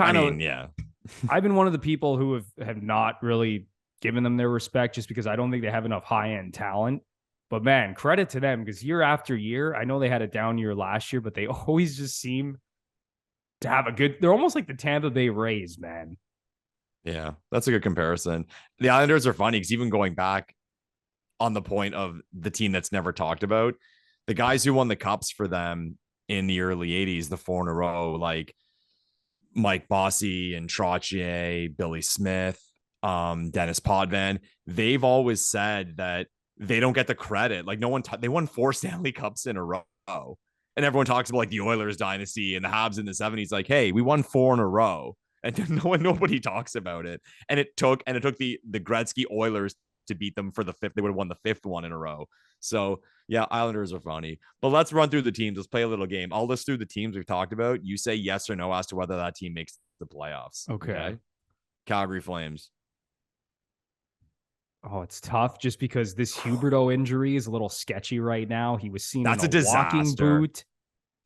I've been one of the people who have not really given them their respect just because I don't think they have enough high-end talent. But man, credit to them because year after year, I know they had a down year last year, but they always just seem to have they're almost like the Tampa Bay Rays, man. Yeah, that's a good comparison. The Islanders are funny because even going back on the point of the team that's never talked about, the guys who won the cups for them in the early 80s, the 4 in a row, like Mike Bossy and Trottier, Billy Smith, Dennis Potvin, they've always said that they don't get the credit. Like they won 4 Stanley Cups in a row. And everyone talks about like the Oilers dynasty and the Habs in the 70s. Like, hey, we won 4 in a row. And nobody talks about it. And it took the Gretzky Oilers to beat them for the 5th. They would have won the 5th one in a row. So yeah, Islanders are funny. But let's run through the teams. Let's play a little game. I'll list through the teams we've talked about. You say yes or no as to whether that team makes the playoffs. Okay. Calgary Flames. Oh, it's tough just because this Huberdeau injury is a little sketchy right now. He was seen in a walking boot.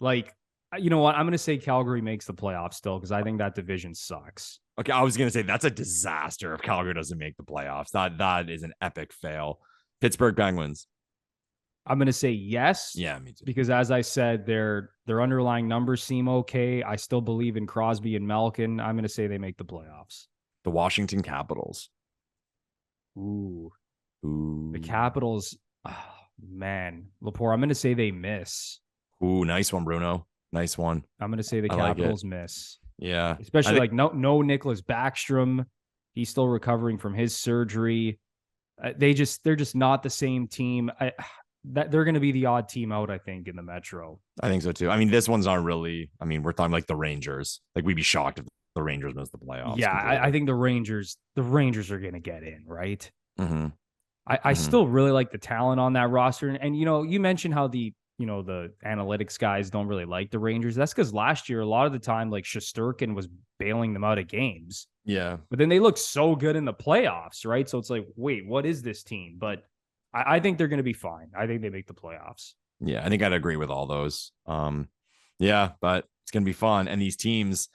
Like, you know what? I'm going to say Calgary makes the playoffs still because I think that division sucks. Okay, I was going to say that's a disaster if Calgary doesn't make the playoffs. That is an epic fail. Pittsburgh Penguins. I'm going to say yes. Yeah, me too. Because as I said, their underlying numbers seem okay. I still believe in Crosby and Malkin. I'm going to say they make the playoffs. The Washington Capitals. Ooh. The Capitals. Oh, man. Lepore, I'm going to say they miss. Ooh, nice one, Bruno. Nice one. I'm going to say the Capitals miss. Yeah. Especially like no Nicholas Backstrom. He's still recovering from his surgery. They're just not the same team. That they're going to be the odd team out, I think, in the Metro. I think so too. I mean, this one's not really. I mean, we're talking like the Rangers. Like we'd be shocked if the Rangers missed the playoffs. Yeah, I think the Rangers are going to get in, right? Mm-hmm. I still really like the talent on that roster, and you mentioned how the analytics guys don't really like the Rangers. That's because last year a lot of the time like Shesterkin was bailing them out of games. Yeah, but then they look so good in the playoffs, right? So it's like, wait, what is this team? But I think they're going to be fine. I think they make the playoffs. Yeah, I think I'd agree with all those. Yeah, but it's gonna be fun. And these teams,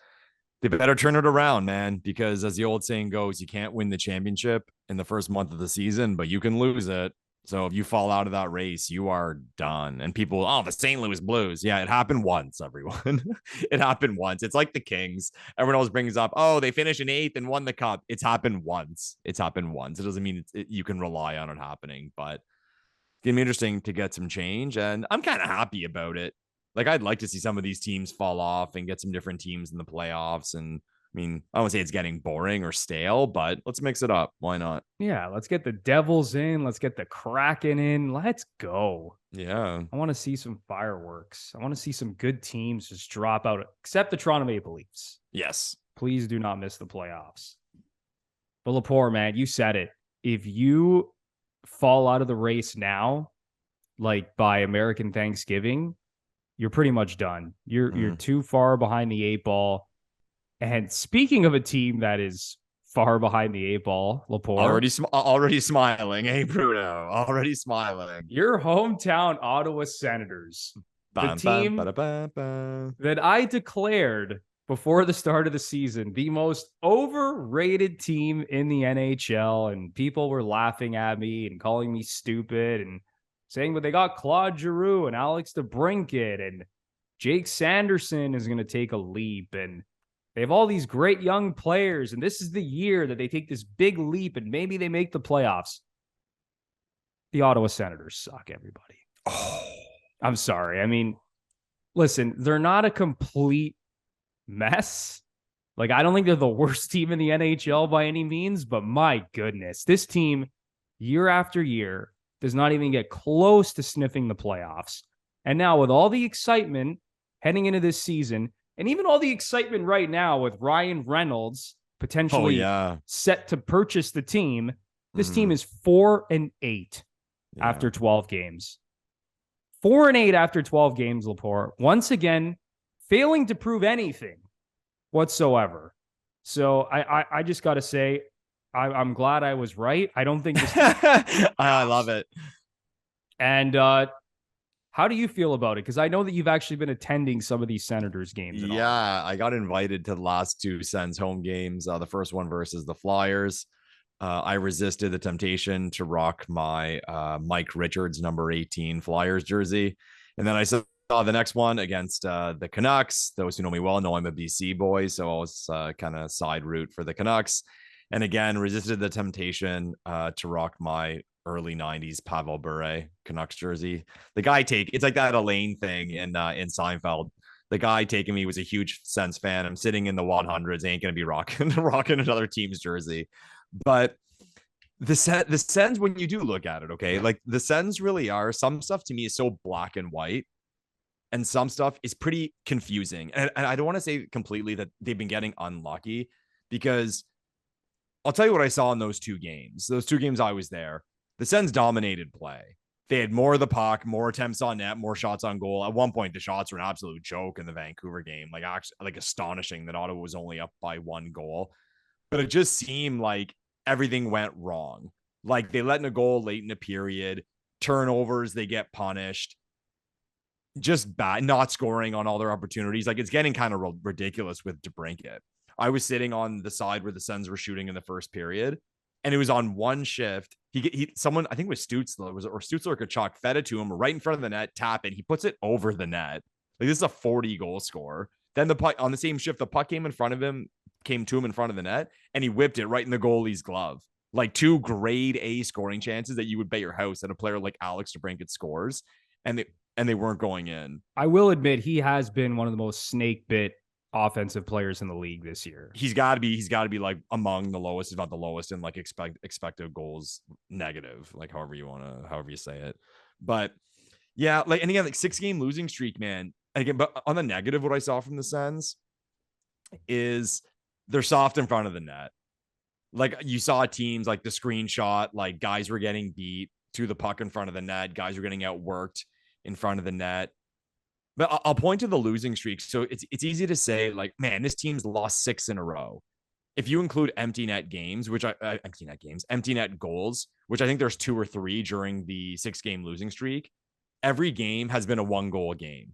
they better turn it around, man, because as the old saying goes, you can't win the championship in the first month of the season, but you can lose it. So if you fall out of that race, you are done. And people, oh, the St. Louis Blues. Yeah, it happened once, everyone. It happened once. It's like the Kings. Everyone always brings up, oh, they finished in 8th and won the cup. It's happened once. It's happened once. It doesn't mean you can rely on it happening, but it's going to be interesting to get some change. And I'm kind of happy about it. Like, I'd like to see some of these teams fall off and get some different teams in the playoffs. And I mean, I won't say it's getting boring or stale, but let's mix it up. Why not? Yeah, let's get the Devils in. Let's get the Kraken in. Let's go. Yeah. I want to see some fireworks. I want to see some good teams just drop out, except the Toronto Maple Leafs. Yes. Please do not miss the playoffs. But Lepore, man, you said it. If you fall out of the race now, like by American Thanksgiving, you're pretty much done. You're too far behind the 8 ball. And speaking of a team that is far behind the 8 ball, Lepore. Already smiling. Hey, Bruno. Already smiling. Your hometown Ottawa Senators. The team that I declared before the start of the season, the most overrated team in the NHL. And people were laughing at me and calling me stupid and saying, but they got Claude Giroux and Alex DeBrincat and Jake Sanderson is going to take a leap. And they have all these great young players, and this is the year that they take this big leap, and maybe they make the playoffs. The Ottawa Senators suck, everybody. Oh, I'm sorry. I mean, listen, they're not a complete mess. Like, I don't think they're the worst team in the NHL by any means, but my goodness, this team, year after year, does not even get close to sniffing the playoffs. And now with all the excitement heading into this season, and even all the excitement right now with Ryan Reynolds potentially set to purchase the team, this team is 4-8 after 12 games. 4-8 after 12 games, Lepore. Once again, failing to prove anything whatsoever. So I just got to say, I'm glad I was right. I don't think this I love it. And how do you feel about it? Because I know that you've actually been attending some of these Senators games. Yeah, I got invited to the last 2 Sens home games. The first one versus the Flyers. I resisted the temptation to rock my Mike Richards number 18 Flyers jersey. And then I saw the next one against the Canucks. Those who know me well know I'm a BC boy, so I was kind of side route for the Canucks. And again, resisted the temptation to rock my early 90s Pavel Bure Canucks jersey. The guy it's like that Elaine thing in Seinfeld. The guy taking me was a huge Sens fan. I'm sitting in the 100s, ain't gonna be rocking another team's jersey. But the Sens, when you do look at it, okay, like the Sens really are, some stuff to me is so black and white, and some stuff is pretty confusing. And I don't want to say completely that they've been getting unlucky, because I'll tell you what I saw in those 2 games. Those 2 games I was there. The Sens dominated play. They had more of the puck, more attempts on net, more shots on goal. At one point, the shots were an absolute joke in the Vancouver game. Like, actually, like astonishing that Ottawa was only up by 1 goal. But it just seemed like everything went wrong. Like, they let in a goal late in the period. Turnovers, they get punished. Just bad, not scoring on all their opportunities. Like, it's getting kind of ridiculous with DeBrincat. I was sitting on the side where the Sens were shooting in the first period, and it was on one shift. Someone, I think it was Stutzler, or Stutzler or Kachuk, fed it to him right in front of the net, tap it. He puts it over the net. Like, this is a 40 goal score. Then the puck on the same shift, the puck came to him in front of the net, and he whipped it right in the goalie's glove. Like, 2 grade A scoring chances that you would bet your house that a player like Alex DeBrincat scores, and they weren't going in. I will admit he has been one of the most snake bit offensive players in the league this year. He's got to be like among the lowest, if not the lowest, in like expected goals negative, like however you say it. But yeah, like, and again, like 6-game losing streak, man. And again, but on the negative, what I saw from the Sens is they're soft in front of the net. Like, you saw teams like the screenshot, like guys were getting beat to the puck in front of the net. Guys were getting outworked in front of the net. But I'll point to the losing streak. So it's easy to say, like, man, this team's lost 6 in a row. If you include empty net games, empty net goals, which I think there's 2 or 3 during the 6-game losing streak, every game has been a 1-goal game,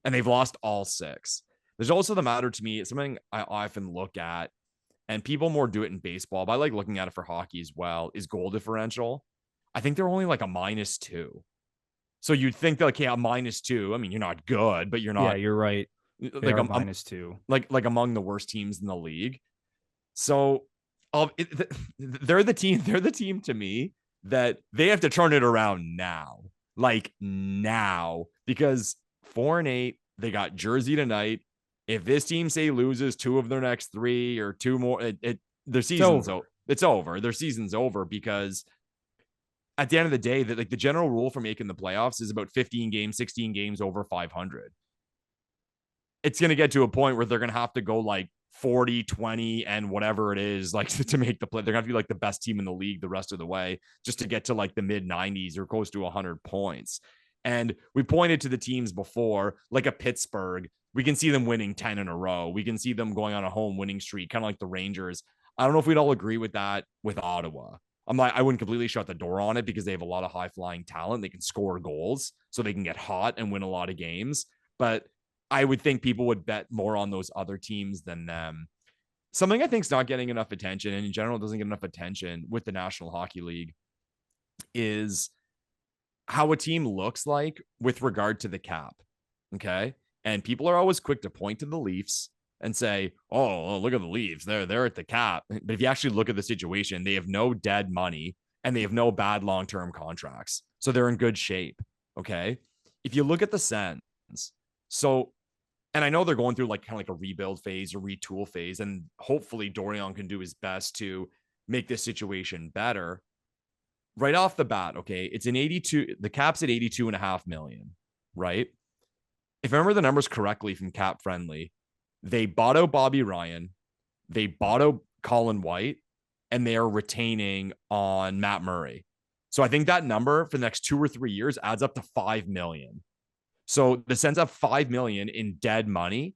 and they've lost all 6. There's also the matter to me. It's something I often look at, and people more do it in baseball, but I like looking at it for hockey as well, is goal differential. I think they're only like a -2. So you'd think that, like, yeah, a -2. I mean, you're not good, but you're not. Yeah, you're right. Like a -2. Like among the worst teams in the league. So they're the team. They're the team to me that they have to turn it around now, like now, because 4-8, they got Jersey tonight. If this team, say, loses 2 of their next 3 or 2 more, their season's over. It's over. Their season's over, because at the end of the day, that, like, the general rule for making the playoffs is about 15 games, 16 games over 500. It's going to get to a point where they're going to have to go like 40, 20, and whatever it is, like, to make the play. They're going to have to be like the best team in the league the rest of the way just to get to like the mid 90s or close to 100 points. And we pointed to the teams before, like a Pittsburgh. We can see them winning 10 in a row. We can see them going on a home winning streak, kind of like the Rangers. I don't know if we'd all agree with that with Ottawa. I wouldn't completely shut the door on it, because they have a lot of high flying talent. They can score goals, so they can get hot and win a lot of games. But I would think people would bet more on those other teams than them. Something I think is not getting enough attention, and in general doesn't get enough attention with the National Hockey League, is how a team looks like with regard to the cap. Okay. And people are always quick to point to the Leafs and say, oh, look at the Leafs. They're at the cap. But if you actually look at the situation, they have no dead money and they have no bad long-term contracts. So they're in good shape. Okay. If you look at the Sens, so, and I know they're going through like kind of like a rebuild phase or retool phase, and hopefully Dorion can do his best to make this situation better. Right off the bat, okay, it's an 82, the cap's at 82.5 million, right? If I remember the numbers correctly from Cap Friendly, they bought out Bobby Ryan, they bought out Colin White, and they are retaining on Matt Murray. So I think that number for the next 2 or 3 years adds up to 5 million. So the Sens have 5 million in dead money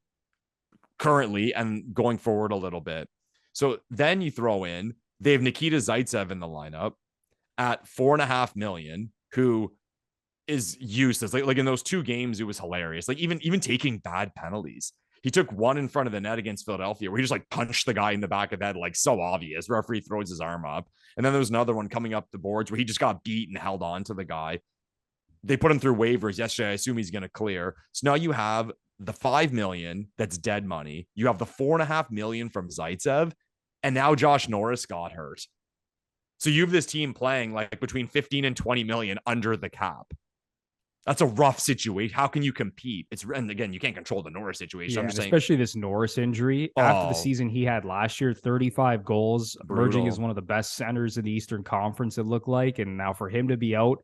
currently and going forward a little bit. So then you throw in, they have Nikita Zaitsev in the lineup at 4.5 million, who is useless. Like in those 2 games, it was hilarious. Like even taking bad penalties. He took one in front of the net against Philadelphia where he just like punched the guy in the back of the head, like so obvious. Referee throws his arm up. And then there was another one coming up the boards where he just got beat and held on to the guy. They put him through waivers yesterday. I assume he's going to clear. So now you have the 5 million that's dead money. You have the 4.5 million from Zaitsev. And now Josh Norris got hurt. So you have this team playing like between 15 and 20 million under the cap. That's a rough situation. How can you compete? And again, you can't control the Norris situation. Yeah, I'm just saying, especially this Norris injury. After the season he had last year, 35 goals, emerging as one of the best centers in the Eastern Conference, it looked like. And now for him to be out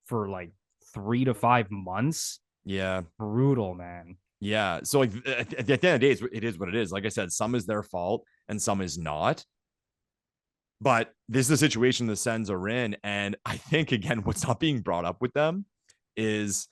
for like 3 to 5 months. Yeah. Brutal, man. Yeah. So like at the end of the day, it is what it is. Like I said, some is their fault and some is not. But this is the situation the Sens are in. And I think, again, what's not being brought up with them is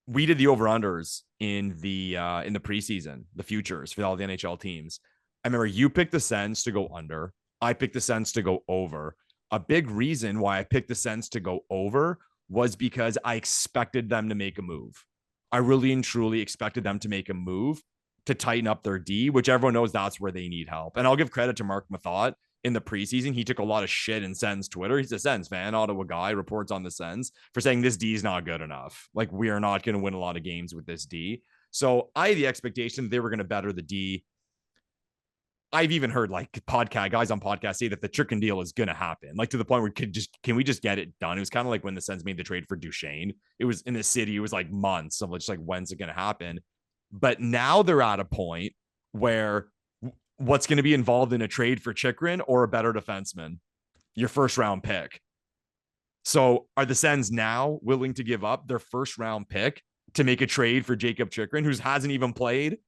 we did the over-unders in the preseason, the futures for all the NHL teams. I remember you picked the Sens to go under. I picked the Sens to go over. A big reason why I picked the Sens to go over was because I expected them to make a move. I really and truly expected them to make a move to tighten up their D, which everyone knows that's where they need help. And I'll give credit to Mark Mathot. In the preseason, he took a lot of shit in Sens Twitter. He's a Sens fan, Ottawa guy, reports on the Sens for saying this D is not good enough. Like, we are not going to win a lot of games with this D. So I had the expectation that they were going to better the D. I've even heard like guys on podcasts say that the Chicken deal is going to happen, like to the point where can we just get it done? It was kind of like when the Sens made the trade for Duchesne. It was in the city. It was like months of just like, when's it going to happen? But now they're at a point where what's going to be involved in a trade for Chychrun or a better defenseman? Your first round pick. So are the Sens now willing to give up their first round pick to make a trade for Jacob Chychrun, who hasn't even played?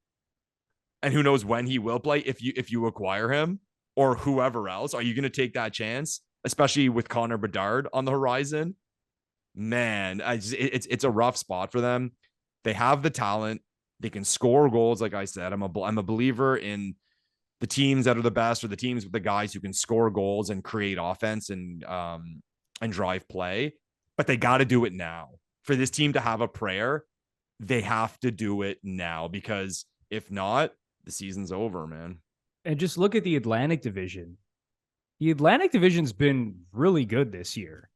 And who knows when he will play if you acquire him or whoever else? Are you going to take that chance, especially with Connor Bedard on the horizon? Man, it's a rough spot for them. They have the talent. They can score goals, like I said. I'm a believer in the teams that are the best, or the teams with the guys who can score goals and create offense and drive play. But they got to do it now. For this team to have a prayer, they have to do it now, because if not, the season's over, man. And just look at the Atlantic Division. The Atlantic Division's been really good this year.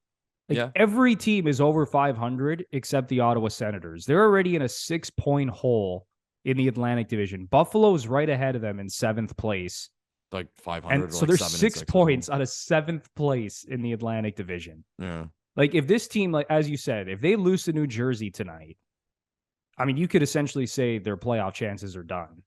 Every team is over 500 except the Ottawa Senators. They're already in a 6-point hole in the Atlantic Division. Buffalo's right ahead of them in 7th place. Like 500. And so there's 6 points out of 7th place in the Atlantic Division. Yeah. Like if this team, like as you said, if they lose to New Jersey tonight, I mean, you could essentially say their playoff chances are done.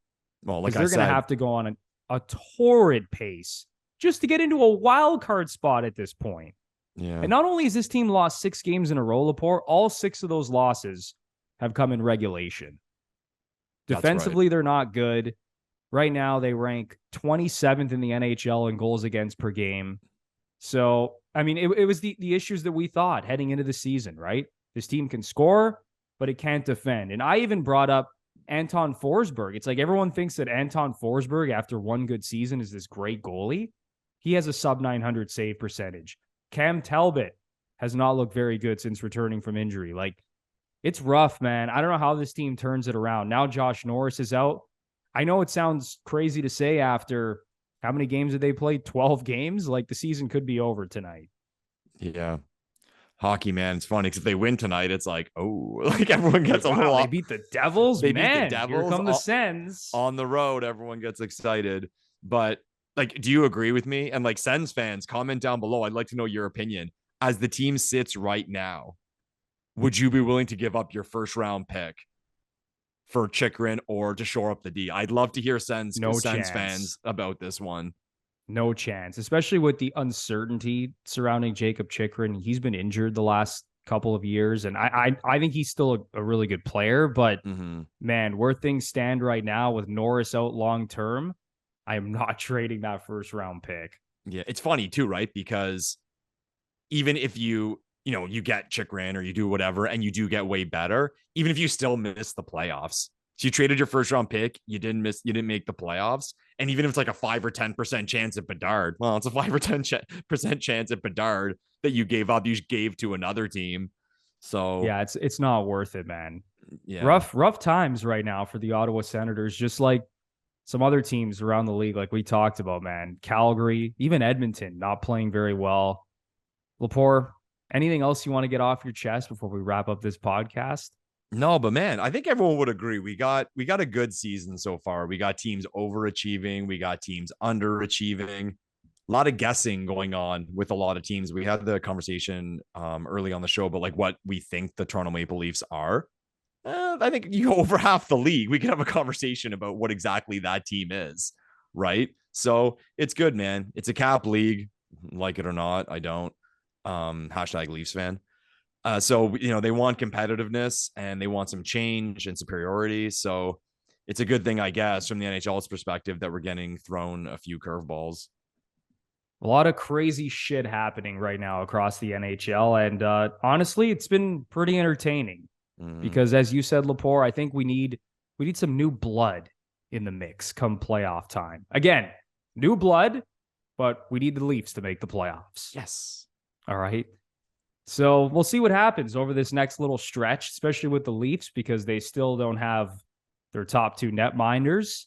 Well, like they're going to have to go on a torrid pace just to get into a wild card spot at this point. Yeah. And not only has this team lost 6 games in a row, Lepore, all 6 of those losses have come in regulation. Defensively, right. They're not good. Right now, they rank 27th in the NHL in goals against per game. So, I mean, it was the issues that we thought heading into the season, right? This team can score, but it can't defend. And I even brought up Anton Forsberg. It's like everyone thinks that Anton Forsberg, after one good season, is this great goalie. He has a sub-900 save percentage. Cam Talbot has not looked very good since returning from injury. Like, it's rough, man. I don't know how this team turns it around. Now Josh Norris is out. I know it sounds crazy to say after how many games did they play? 12 games? Like, the season could be over tonight. Yeah. Hockey, man, it's funny because if they win tonight, it's like, oh, like everyone gets a little. They beat the Devils, they man. Beat the Devils. Here come the Sens on the road. Everyone gets excited, but like, do you agree with me? And like, Sens fans, comment down below. I'd like to know your opinion. As the team sits right now, would you be willing to give up your first round pick for Chychrun or to shore up the D? I'd love to hear Sens fans about this one. No chance, especially with the uncertainty surrounding Jacob Chychrun. He's been injured the last couple of years, and I think he's still a really good player. But man, where things stand right now with Norris out long term, I am not trading that first round pick. Yeah, it's funny too, right? Because even if you get Chychrun or you do whatever, and you do get way better, even if you still miss the playoffs. So you traded your first round pick, you didn't make the playoffs. And even if it's like a 5 or 10% chance at Bedard, well, it's a 5 or 10% chance at Bedard that you gave up, you gave to another team. So yeah, it's not worth it, man. Yeah. Rough times right now for the Ottawa Senators, just like some other teams around the league, like we talked about, man. Calgary, even Edmonton, not playing very well. Lepore, anything else you want to get off your chest before we wrap up this podcast? No, but man, I think everyone would agree. We got a good season so far. We got teams overachieving. We got teams underachieving. A lot of guessing going on with a lot of teams. We had the conversation early on the show, but like what we think the Toronto Maple Leafs are. I think you go over half the league. We can have a conversation about what exactly that team is, right? So it's good, man. It's a cap league, like it or not. I don't. Hashtag Leafs fan. So, they want competitiveness and they want some change and superiority. So it's a good thing, I guess, from the NHL's perspective that we're getting thrown a few curveballs. A lot of crazy shit happening right now across the NHL. And honestly, it's been pretty entertaining because, as you said, Lepore, I think we need some new blood in the mix come playoff time. Again, new blood, but we need the Leafs to make the playoffs. Yes. All right. So we'll see what happens over this next little stretch, especially with the Leafs, because they still don't have their top 2 netminders.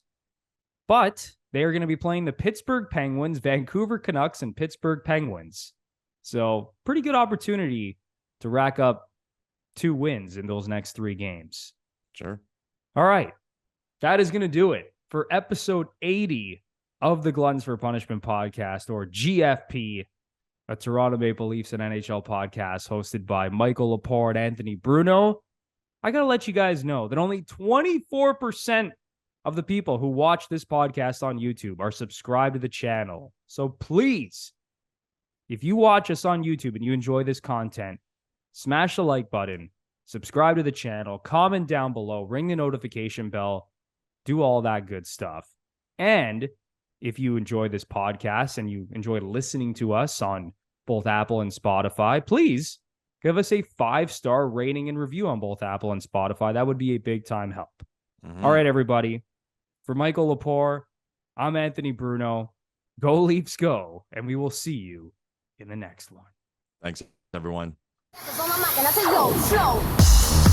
But they are going to be playing the Pittsburgh Penguins, Vancouver Canucks, and Pittsburgh Penguins. So pretty good opportunity to rack up 2 wins in those next 3 games. Sure. All right. That is going to do it for episode 80 of the Gluttons For Punishment Podcast, or GFP. A Toronto Maple Leafs and NHL podcast hosted by Michael Lepore and Anthony Bruno. I got to let you guys know that only 24% of the people who watch this podcast on YouTube are subscribed to the channel. So please, if you watch us on YouTube and you enjoy this content, smash the like button, subscribe to the channel, comment down below, ring the notification bell, do all that good stuff. And if you enjoy this podcast and you enjoy listening to us on both Apple and Spotify, please give us a 5-star rating and review on both Apple and Spotify. That would be a big time help. All right, everybody. For Michael Lepore, I'm Anthony Bruno. Go Leafs go, and we will see you in the next one. Thanks, everyone. Te pongo máquina, soy yo, flow.